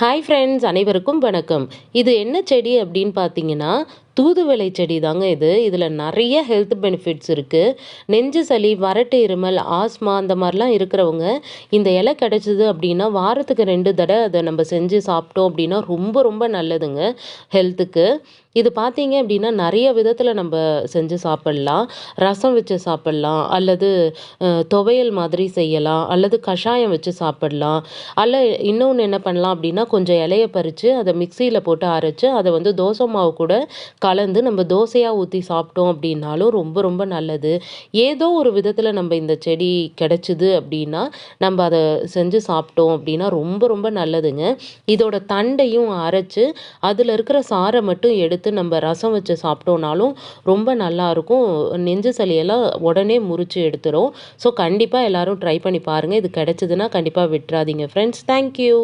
Hi friends, அனைவருக்கும் வணக்கம். இது என்ன செடி அப்படின்னு பார்த்தீங்கன்னா, தூதுவளை செடி தாங்க இது. இதில் நிறைய ஹெல்த் பெனிஃபிட்ஸ் இருக்குது. நெஞ்சு சளி, வறட்டு இருமல், ஆஸ்மா அந்த மாதிரிலாம் இருக்கிறவங்க இந்த இலை கிடச்சிது அப்படின்னா வாரத்துக்கு 2 தடவை அதை நம்ம செஞ்சு சாப்பிட்டோம் அப்படின்னா ரொம்ப ரொம்ப நல்லதுங்க ஹெல்த்துக்கு. இது பார்த்தீங்க அப்படின்னா நிறைய விதத்தில் நம்ம செஞ்சு சாப்பிட்லாம். ரசம் வச்சு சாப்பிட்லாம், அல்லது துவையல் மாதிரி செய்யலாம், அல்லது கஷாயம் வச்சு சாப்பிட்லாம். அல்ல இன்னொன்று என்ன பண்ணலாம் அப்படின்னா, கொஞ்சம் இலைய பறித்து அதை மிக்சியில் போட்டு அரைச்சு அதை வந்து தோசை மாவு கூட கலந்து நம்ம தோசையாக ஊற்றி சாப்பிட்டோம் அப்படின்னாலும் ரொம்ப ரொம்ப நல்லது. ஏதோ ஒரு விதத்தில் நம்ம இந்த செடி கிடைச்சிது அப்படின்னா நம்ம அதை செஞ்சு சாப்பிட்டோம் அப்படின்னா ரொம்ப ரொம்ப நல்லதுங்க. இதோட தண்டையும் அரைச்சு அதில் இருக்கிற சாறை மட்டும் எடுத்து நம்ம ரசம் வச்சு சாப்பிட்டோம்னாலும் ரொம்ப நல்லாயிருக்கும். நெஞ்சு சளியெல்லாம் உடனே முறிச்சு எடுத்துரும். ஸோ கண்டிப்பாக எல்லாரும் ட்ரை பண்ணி பாருங்கள். இது கிடைச்சதுன்னா கண்டிப்பாக விட்டுறாதீங்க ஃப்ரெண்ட்ஸ். தேங்க்யூ.